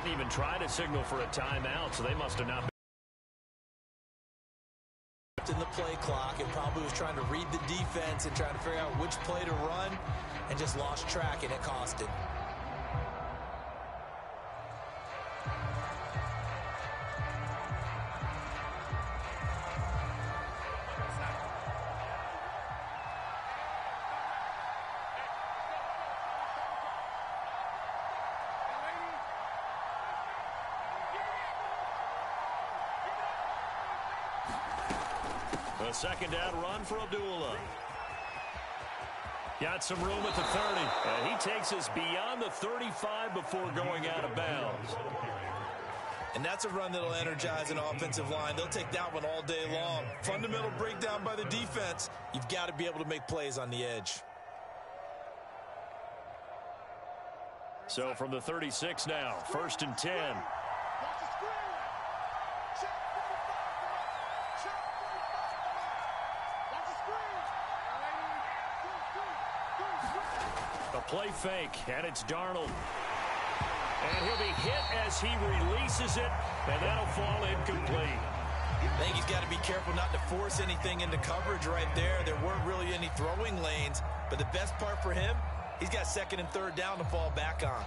didn't even try to signal for a timeout, so they must have not been in the play clock and probably was trying to read the defense and trying to figure out which play to run and just lost track, and it cost him. A second down run for Abdullah. Got some room at the 30. And he takes us beyond the 35 before going out of bounds. And that's a run that'll energize an offensive line. They'll take that one all day long. Fundamental breakdown by the defense. You've got to be able to make plays on the edge. So from the 36 now, 1st and 10. A play fake, and it's Darnold. And he'll be hit as he releases it, and that'll fall incomplete. I think he's got to be careful not to force anything into coverage right there. There weren't really any throwing lanes, but the best part for him, he's got 2nd and 3rd down to fall back on.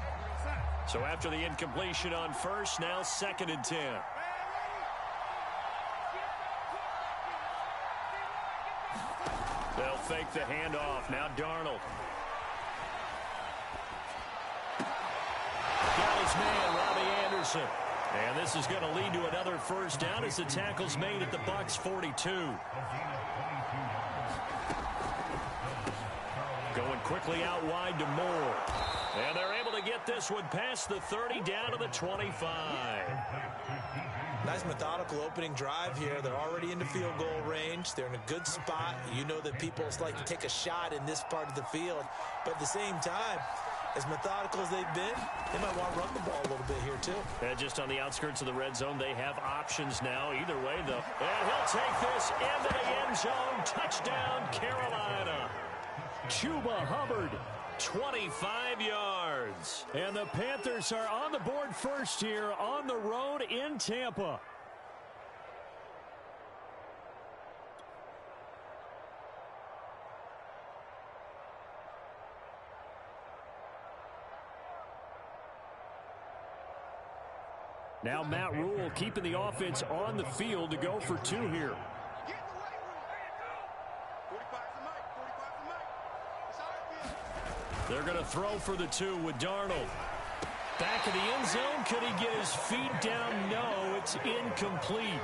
So after the incompletion on 1st, now 2nd and 10. They'll fake the handoff. Now Darnold. Got his man, Robbie Anderson. And this is going to lead to another 1st down as the tackle's made at the Bucs 42. Going quickly out wide to Moore. And they're able to get this one past the 30 down to the 25. Nice methodical opening drive here. They're already in the field goal range. They're in a good spot. You know that people like to take a shot in this part of the field. But at the same time, as methodical as they've been, they might want to run the ball a little bit here too. Just on the outskirts of the red zone, they have options now. Either way, though. And he'll take this into the end zone. Touchdown, Carolina. Chuba Hubbard, 25 yards. And the Panthers are on the board first here on the road in Tampa. Now Matt Rule keeping the offense on the field to go for 2 here. They're going to throw for the 2 with Darnold. Back in the end zone. Could he get his feet down? No, it's incomplete.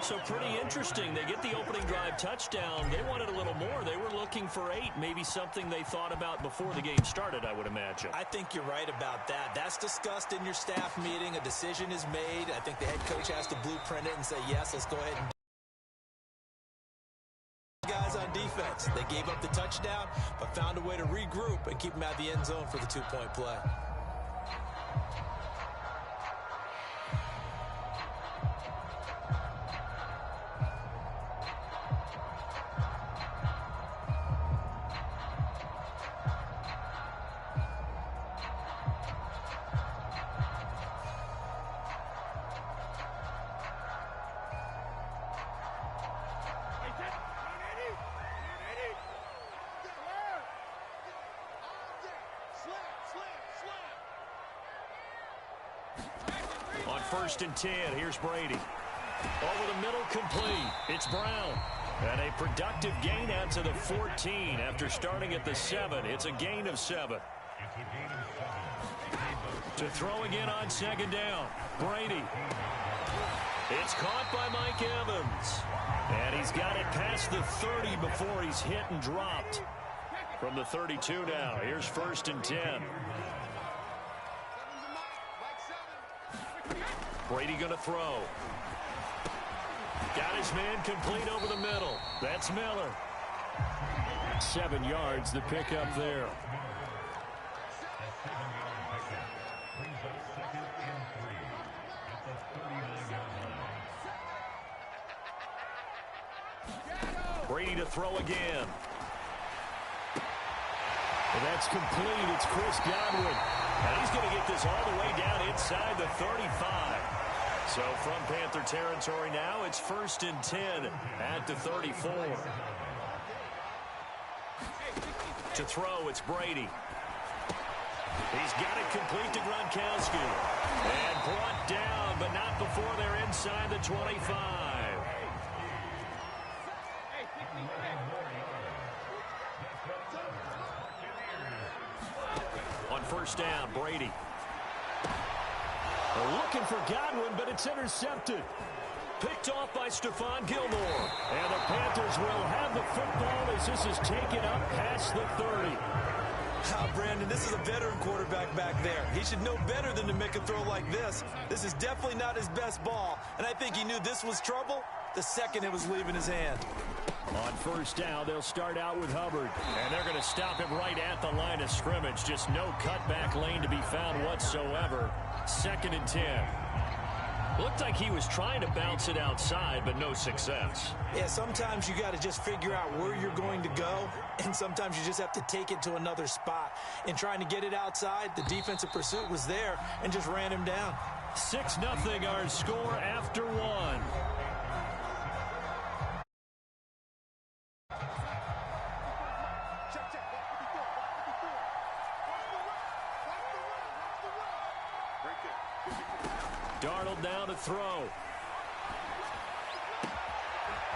So pretty interesting. They get the opening drive touchdown. They wanted a little more. They were looking for 8, maybe something they thought about before the game started, I would imagine. I think you're right about that. That's discussed in your staff meeting. A decision is made. I think the head coach has to blueprint it and say, yes, let's go ahead and guys on defense. They gave up the touchdown, but found a way to regroup and keep them out of the end zone for the 2-point play. On 1st and 10, here's Brady. Over the middle, complete. It's Brown. And a productive gain out to the 14 after starting at the 7. It's a gain of 7. To throw again on 2nd down. Brady. It's caught by Mike Evans. And he's got it past the 30 before he's hit and dropped. From the 32 now, here's 1st and 10. Brady going to throw. Got his man complete over the middle. That's Miller. 7 yards the pickup there. Brady to throw again. And that's complete. It's Chris Godwin. And he's going to get this all the way down inside the 35. So from Panther territory now, it's 1st and 10 at the 34. To throw, it's Brady. He's got it complete to Gronkowski. And brought down, but not before they're inside the 25. On 1st down, Brady. They're looking for Godwin, but it's intercepted. Picked off by Stephon Gilmore. And the Panthers will have the football as this is taken up past the 30. Brandon, this is a veteran quarterback back there. He should know better than to make a throw like this. This is definitely not his best ball, and I think he knew this was trouble the second it was leaving his hand. On 1st down, they'll start out with Hubbard, and they're going to stop him right at the line of scrimmage. Just no cutback lane to be found whatsoever. 2nd and 10. Looked like he was trying to bounce it outside, but no success. Yeah, sometimes you got to just figure out where you're going to go, and sometimes you just have to take it to another spot. In trying to get it outside, the defensive pursuit was there and just ran him down. 6-0 our score after 1. Darnold now to throw.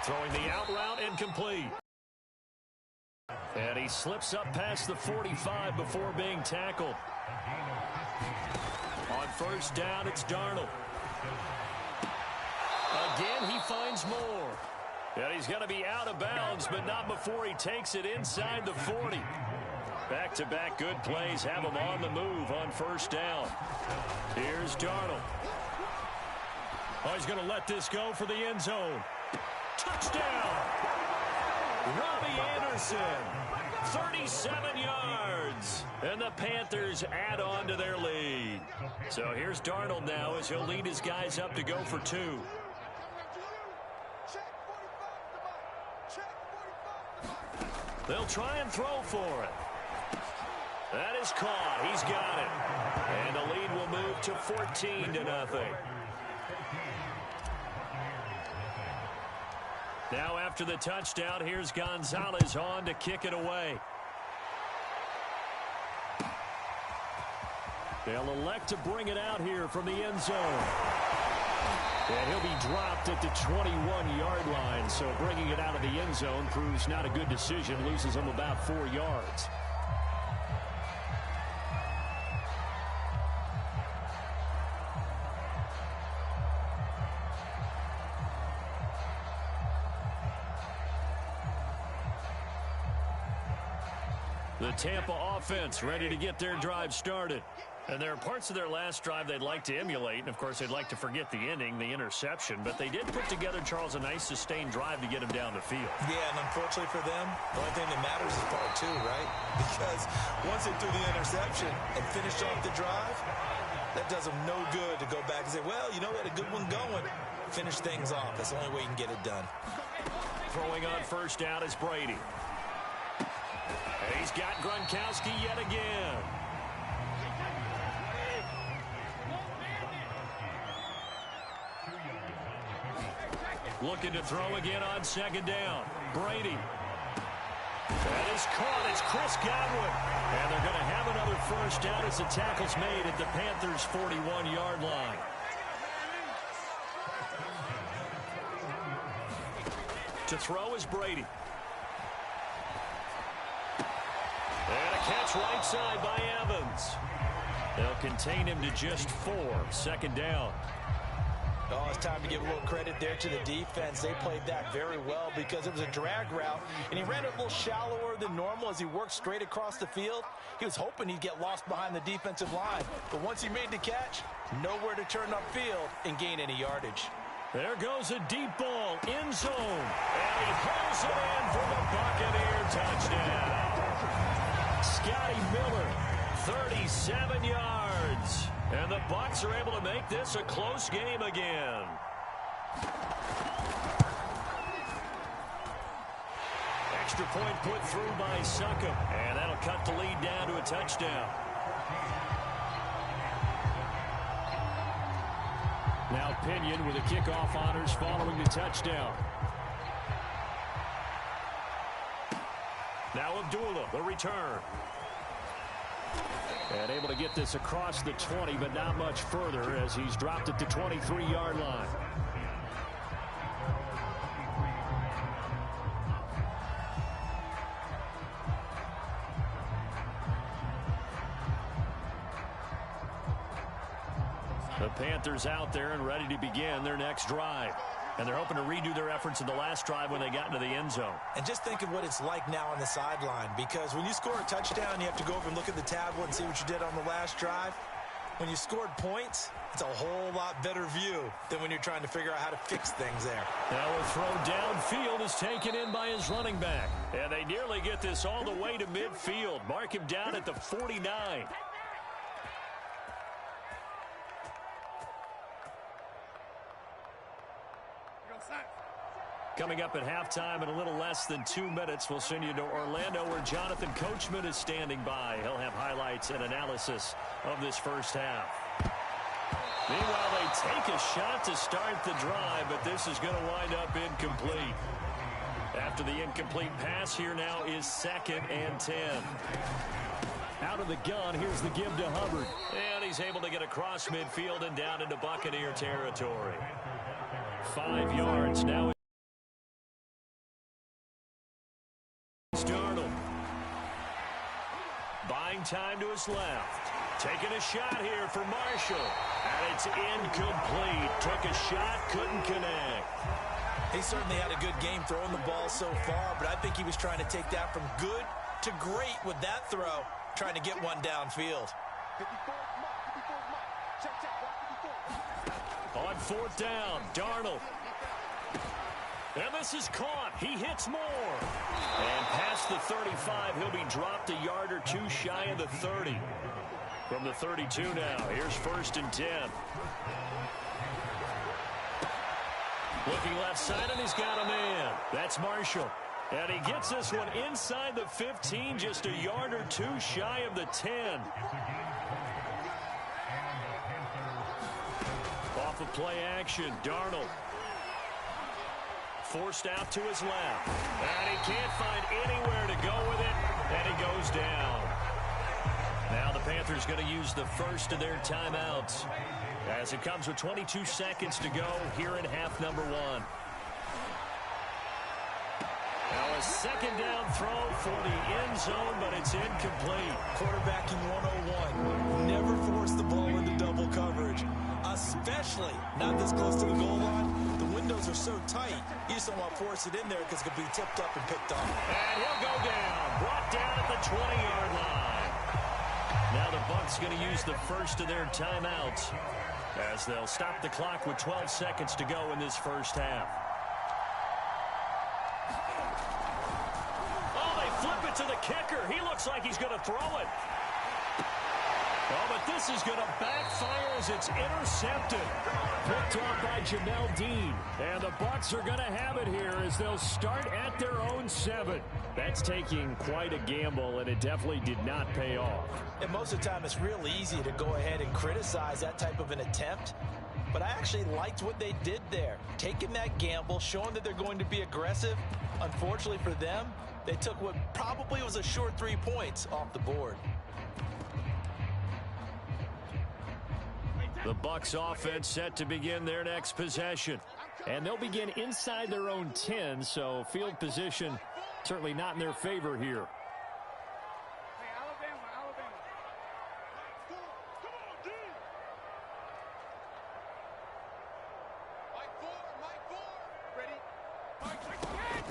Throwing the out route incomplete. And he slips up past the 45 before being tackled. On 1st down, it's Darnold. Again, he finds more. And he's going to be out of bounds, but not before he takes it inside the 40. Back-to-back good plays have him on the move on 1st down. Here's Darnold. Oh, he's going to let this go for the end zone. Touchdown! Robbie Anderson, 37 yards. And the Panthers add on to their lead. So here's Darnold now as he'll lead his guys up to go for 2. They'll try and throw for it. That is caught. He's got it. And the lead will move to 14-0. Now after the touchdown, here's Gonzalez on to kick it away. They'll elect to bring it out here from the end zone. And he'll be dropped at the 21-yard line, so bringing it out of the end zone proves not a good decision, loses him about 4 yards. The Tampa offense ready to get their drive started. And there are parts of their last drive they'd like to emulate. And, of course, they'd like to forget the ending, the interception. But they did put together, Charles, a nice sustained drive to get him down the field. Yeah, and unfortunately for them, the only thing that matters is part 2, right? Because once they threw the interception and finished off the drive, that does them no good to go back and say, well, you know, we had a good one going. Finish things off. That's the only way you can get it done. Throwing on 1st down is Brady. And he's got Gronkowski yet again. Looking to throw again on 2nd down. Brady. That is caught. It's Chris Godwin. And they're going to have another 1st down as the tackle's made at the Panthers' 41-yard line. To throw is Brady. And a catch right side by Evans. They'll contain him to just 4. 2nd down. Oh, it's time to give a little credit there to the defense. They played that very well because it was a drag route, and he ran it a little shallower than normal as he worked straight across the field. He was hoping he'd get lost behind the defensive line, but once he made the catch, nowhere to turn upfield and gain any yardage. There goes a deep ball, end zone, and he pulls it in for the Buccaneer touchdown. Scotty Miller, 37 yards. And the Bucs are able to make this a close game again. Extra point put through by Succop. And that'll cut the lead down to a touchdown. Now Pinion with the kickoff honors following the touchdown. Now Abdullah, the return. And able to get this across the 20, but not much further as he's dropped it to 23-yard line. The Panthers out there and ready to begin their next drive. And they're hoping to redo their efforts in the last drive when they got into the end zone. And just think of what it's like now on the sideline, because when you score a touchdown, you have to go over and look at the tablet and see what you did on the last drive. When you scored points, it's a whole lot better view than when you're trying to figure out how to fix things there. Now a throw downfield is taken in by his running back. And they nearly get this all the way to midfield. Mark him down at the 49. Coming up at halftime in a little less than 2 minutes, we'll send you to Orlando where Jonathan Coachman is standing by. He'll have highlights and analysis of this first half. Meanwhile, they take a shot to start the drive, but this is going to wind up incomplete. After the incomplete pass, here now is 2nd and 10. Out of the gun, here's the give to Hubbard. And he's able to get across midfield and down into Buccaneer territory. 5 yards now. Buying time to his left. Taking a shot here for Marshall. And it's incomplete. Took a shot, couldn't connect. He certainly had a good game throwing the ball so far, but I think he was trying to take that from good to great with that throw, trying to get one downfield. On 4th down, Darnold. And this is caught. He hits more. And past the 35, he'll be dropped a yard or two shy of the 30. From the 32 now, here's 1st and 10. Looking left side, and he's got a man. That's Marshall. And he gets this one inside the 15, just a yard or two shy of the 10. Off of play action, Darnold. Forced out to his left. And he can't find anywhere to go with it. And he goes down. Now the Panthers going to use the first of their timeouts as it comes with 22 seconds to go here in half number 1. Now a 2nd down throw for the end zone, but it's incomplete. Quarterbacking 101. Never force the ball into double coverage, especially not this close to the goal line. The windows are so tight, you just don't want to force it in there because it could be tipped up and picked off. And he'll go down, brought down at the 20-yard line. Now the Bucs going to use the first of their timeouts as they'll stop the clock with 12 seconds to go in this first half. Oh, they flip it to the kicker. He looks like he's going to throw it. Oh, but this is going to backfire as it's intercepted. Picked off by Jamel Dean. And the Bucs are going to have it here as they'll start at their own 7. That's taking quite a gamble, and it definitely did not pay off. And most of the time, it's real easy to go ahead and criticize that type of an attempt. But I actually liked what they did there. Taking that gamble, showing that they're going to be aggressive. Unfortunately for them, they took what probably was a short 3 points off the board. The Bucs offense set to begin their next possession. And they'll begin inside their own 10, so field position certainly not in their favor here.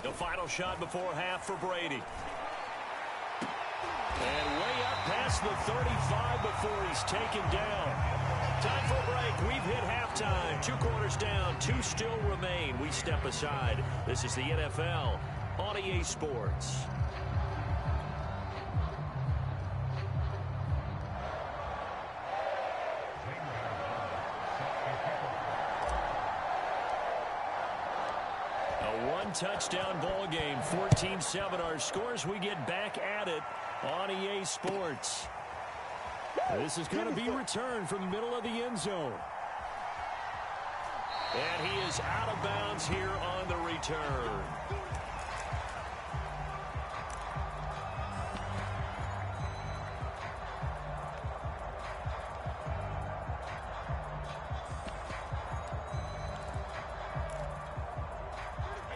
The final shot before half for Brady. And way up past the 35 before he's taken down. Time for a break. We've hit halftime. 2 quarters down. 2 still remain. We step aside. This is the NFL on EA Sports. A 1-touchdown ball game. 14-7 our scores. We get back at it on EA Sports. This is going to be returned from the middle of the end zone. And he is out of bounds here on the return.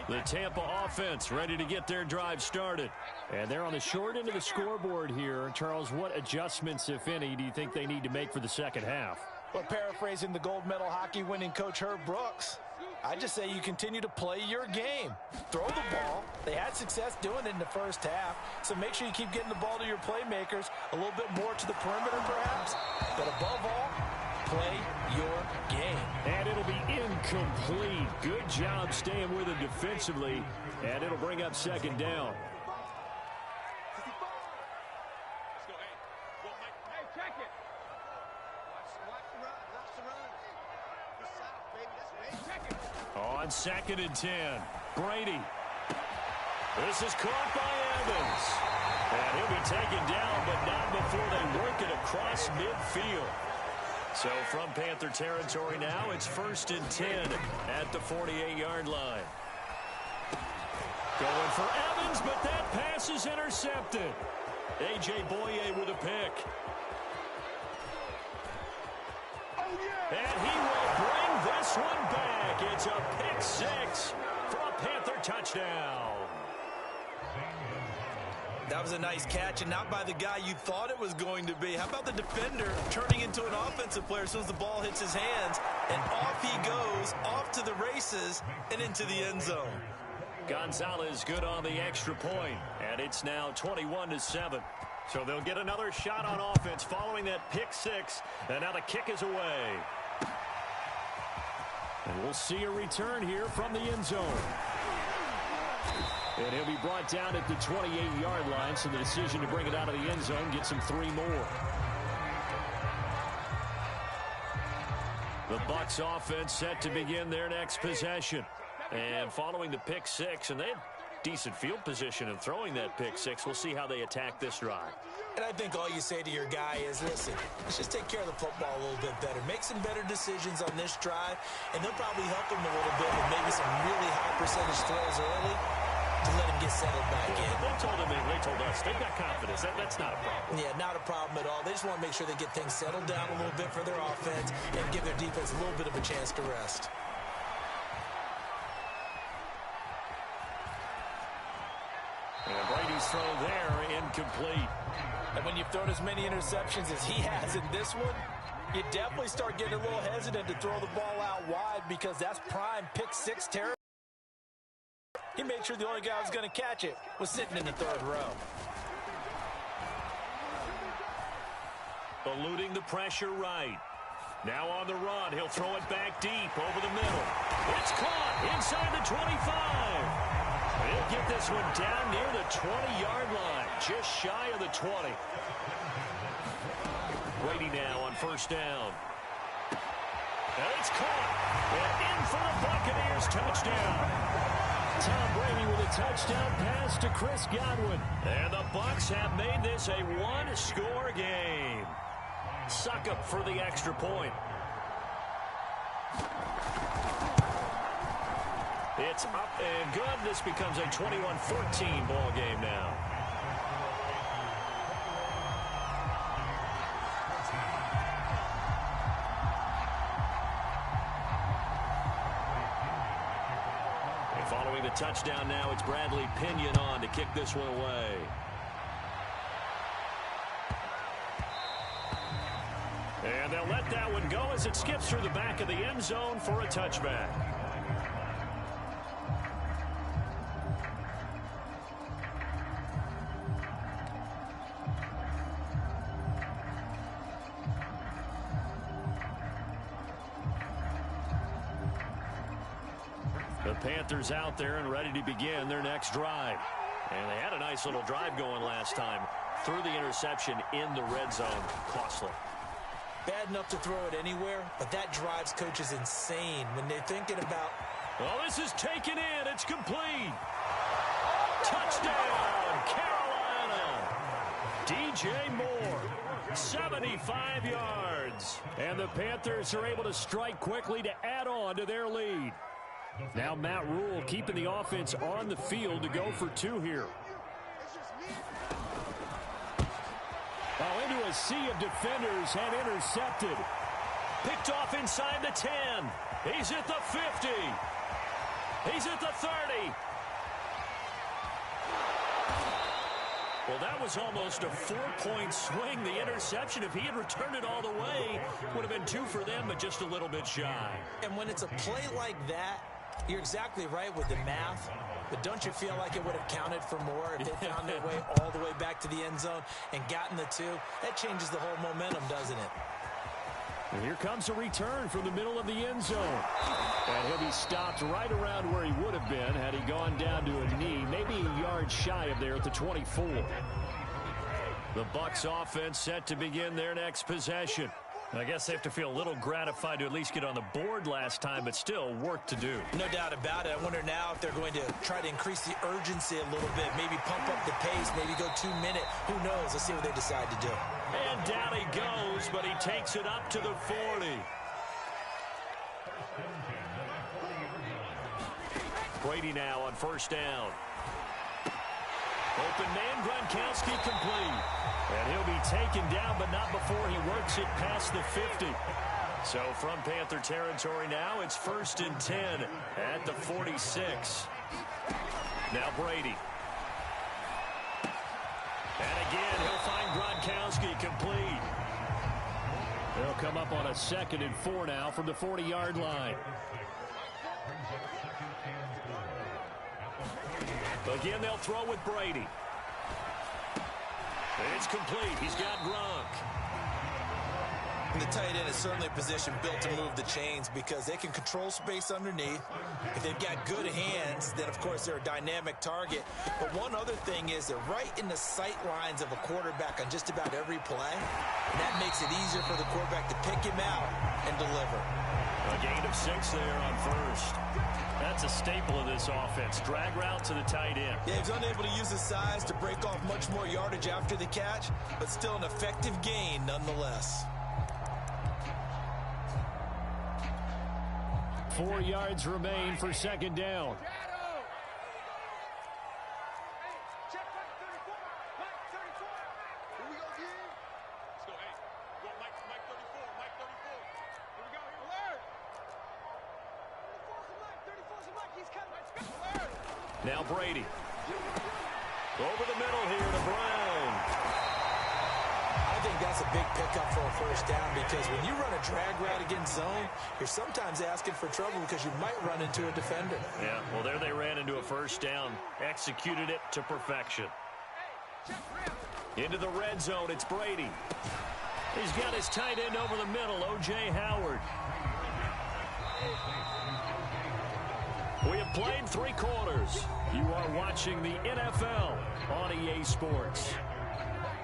The Tampa offense ready to get their drive started. And they're on the short end of the scoreboard here. Charles, what adjustments, if any, do you think they need to make for the second half? Well, paraphrasing the gold medal hockey winning coach Herb Brooks, I just say you continue to play your game. Throw the ball. They had success doing it in the first half, so make sure you keep getting the ball to your playmakers, a little bit more to the perimeter perhaps, but above all, play your game. And it'll be incomplete. Good job staying with it defensively, and it'll bring up second down. On 2nd and 10, Brady. This is caught by Evans. And he'll be taken down, but not before they work it across midfield. So from Panther territory now, it's 1st and 10 at the 48-yard line. Going for Evans, but that pass is intercepted. A.J. Boye with a pick. And he will bring this one back. It's a pick six for a Panther touchdown. That was a nice catch, and not by the guy you thought it was going to be. How about the defender turning into an offensive player as soon as the ball hits his hands, and off he goes, off to the races, and into the end zone. Gonzalez good on the extra point, and it's now 21-7. So they'll get another shot on offense following that pick six, and now the kick is away. And we'll see a return here from the end zone. And he'll be brought down at the 28-yard line, so the decision to bring it out of the end zone gets him 3 more. The Bucs offense set to begin their next possession. And following the pick six, and they had decent field position of throwing that pick six. We'll see how they attack this drive. And I think all you say to your guy is, listen, let's just take care of the football a little bit better. Make some better decisions on this drive, and they'll probably help him a little bit with maybe some really high percentage throws early to let him get settled back in. They told us they've got confidence. That's not a problem. Yeah, not a problem at all. They just want to make sure they get things settled down a little bit for their offense and give their defense a little bit of a chance to rest. And Brady's throw there, incomplete. And when you've thrown as many interceptions as he has in this one, you definitely start getting a little hesitant to throw the ball out wide because that's prime pick six territory. He made sure the only guy who was going to catch it was sitting in the third row. Eluding the pressure right. Now on the run, he'll throw it back deep over the middle. It's caught inside the 25. He'll get this one down near the 20-yard line, just shy of the 20. Brady now on first down. And it's caught. And in for the Buccaneers touchdown. Tom Brady with a touchdown pass to Chris Godwin. And the Bucs have made this a one-score game. Suck up for the extra point. It's up and good. This becomes a 21-14 ball game now. And following the touchdown now, it's Bradley Pinion on to kick this one away. And they'll let that one go as it skips through the back of the end zone for a touchback. The Panthers out there and ready to begin their next drive. And they had a nice little drive going last time. Threw the interception in the red zone. Costly. Bad enough to throw it anywhere, but that drives coaches insane when they're thinking about... Well, this is taken in. It's complete. Touchdown, Carolina. DJ Moore, 75 yards. And the Panthers are able to strike quickly to add on to their lead. Now Matt Rule keeping the offense on the field to go for 2 here. Into a sea of defenders and intercepted. Picked off inside the 10. He's at the 50. He's at the 30. Well, that was almost a 4-point swing. The interception, if he had returned it all the way, would have been 2 for them, but just a little bit shy. And when it's a play like that, you're exactly right with the math. But don't you feel like it would have counted for more if they found their way all the way back to the end zone and gotten the 2? That changes the whole momentum, doesn't it? And here comes a return from the middle of the end zone. And he'll be stopped right around where he would have been had he gone down to a knee, maybe a yard shy of there at the 24. The Bucs offense set to begin their next possession. I guess they have to feel a little gratified to at least get on the board last time, but still work to do. No doubt about it. I wonder now if they're going to try to increase the urgency a little bit, maybe pump up the pace, maybe go 2-minute. Who knows? Let's see what they decide to do. And down he goes, but he takes it up to the 40. Brady now on first down. Open man, Gronkowski complete. And he'll be taken down, but not before he works it past the 50. So from Panther territory now, it's 1st and 10 at the 46. Now Brady. And again, he'll find Gronkowski complete. They'll come up on a 2nd and 4 now from the 40-yard line. Again, they'll throw with Brady. It's complete. He's got Gronk. The tight end is certainly a position built to move the chains because they can control space underneath. If they've got good hands, then, of course, they're a dynamic target. But one other thing is they're right in the sight lines of a quarterback on just about every play. And that makes it easier for the quarterback to pick him out and deliver. A gain of 6 there on first. That's a staple of this offense. Drag route to the tight end. Yeah, he's unable to use his size to break off much more yardage after the catch, but still an effective gain nonetheless. 4 yards remain for 2nd down. Now Brady. Over the middle here to Brown. I think that's a big pickup for a first down because when you run a drag route against zone, you're sometimes asking for trouble because you might run into a defender. Yeah, well, there they ran into a first down. Executed it to perfection. Into the red zone, it's Brady. He's got his tight end over the middle, O.J. Howard. We have played 3 quarters. You are watching the NFL on EA Sports.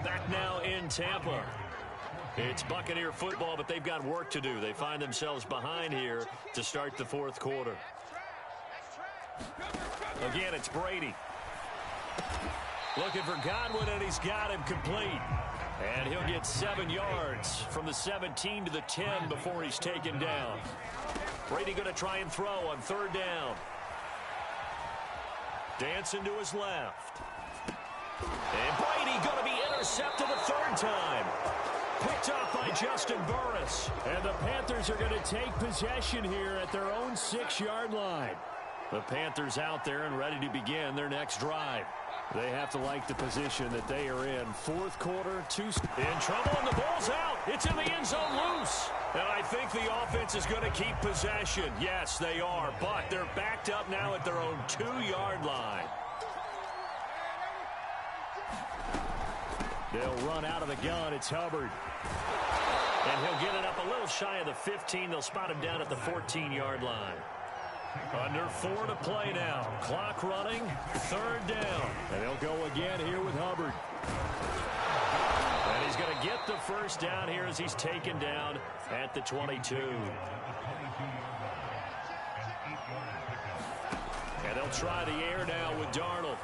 Back now in Tampa. It's Buccaneer football, but they've got work to do. They find themselves behind here to start the 4th quarter. Again, it's Brady. Looking for Godwin, and he's got him complete. And he'll get 7 yards from the 17 to the 10 before he's taken down. Brady going to try and throw on 3rd down. Dancing to his left. And Brady going to be intercepted a 3rd time. Picked off by Justin Burris. And the Panthers are going to take possession here at their own 6-yard line. The Panthers out there and ready to begin their next drive. They have to like the position that they are in. 4th quarter, 2 in trouble, and the ball's out. It's in the end zone loose. And I think the offense is going to keep possession. Yes, they are, but they're backed up now at their own 2-yard line. They'll run out of the gun. It's Hubbard. And he'll get it up a little shy of the 15. They'll spot him down at the 14-yard line. Under 4 to play now. Clock running. 3rd down. And they'll go again here with Hubbard. And he's going to get the first down here as he's taken down at the 22. And they'll try the air now with Darnold.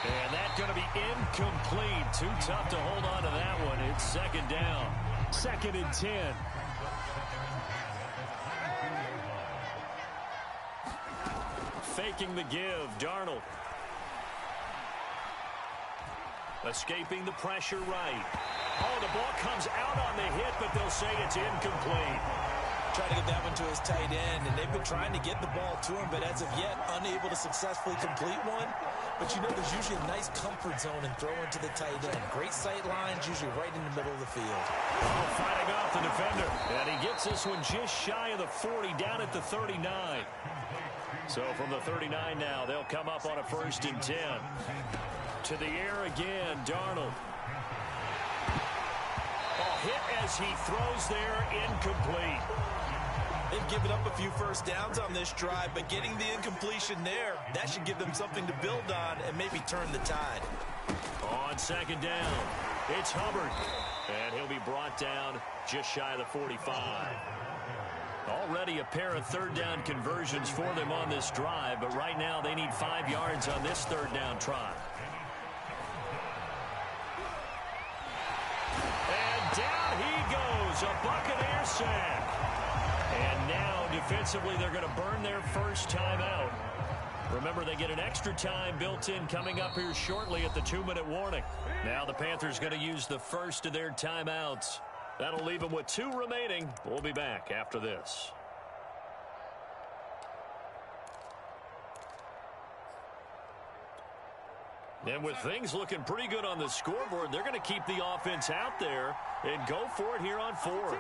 And that's going to be incomplete. Too tough to hold on to that one. It's second down. 2nd and 10. Faking the give, Darnold. Escaping the pressure right. Oh, the ball comes out on the hit, but they'll say it's incomplete. Trying to get that one to his tight end, and they've been trying to get the ball to him, but as of yet, unable to successfully complete one. But you know there's usually a nice comfort zone in throwing to the tight end. Great sight lines, usually right in the middle of the field. Oh, fighting off the defender. And he gets this one just shy of the 40, down at the 39. So from the 39 now, they'll come up on a 1st and 10. To the air again, Darnold. Oh, hit as he throws there, incomplete. They've given up a few first downs on this drive, but getting the incompletion there, that should give them something to build on and maybe turn the tide. On 2nd down, it's Hubbard. And he'll be brought down just shy of the 45. Already a pair of 3rd down conversions for them on this drive, but right now they need 5 yards on this 3rd down try. And down he goes, a Buccaneer sack. And now, defensively, they're going to burn their first timeout. Remember, they get an extra time built in coming up here shortly at the 2-minute warning. Now the Panthers going to use the first of their timeouts. That'll leave them with 2 remaining. We'll be back after this. And with things looking pretty good on the scoreboard, they're going to keep the offense out there and go for it here on 4th.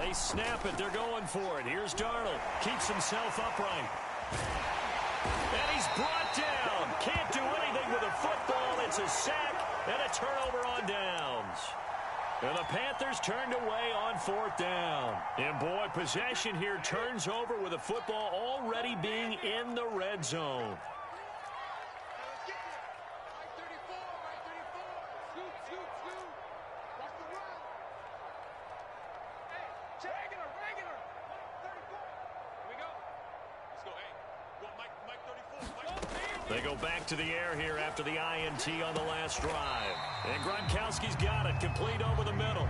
They snap it. They're going for it. Here's Darnold. Keeps himself upright. And he's brought down. Can't do anything with a football. It's a sack and a turnover on downs. And the Panthers turned away on 4th down. And, boy, possession here turns over with a football already being in the red zone. They go back to the air here after the INT on the last drive. And Gronkowski's got it, complete over the middle.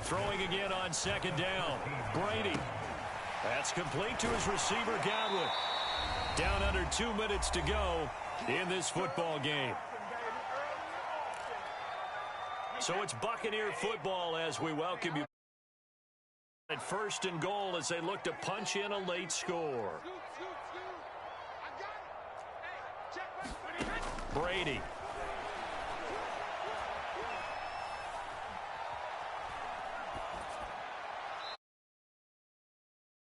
Throwing again on 2nd down. Brady. That's complete to his receiver, Godwin. Down under 2 minutes to go in this football game. So it's Buccaneer football as we welcome you. At 1st and goal as they look to punch in a late score. Brady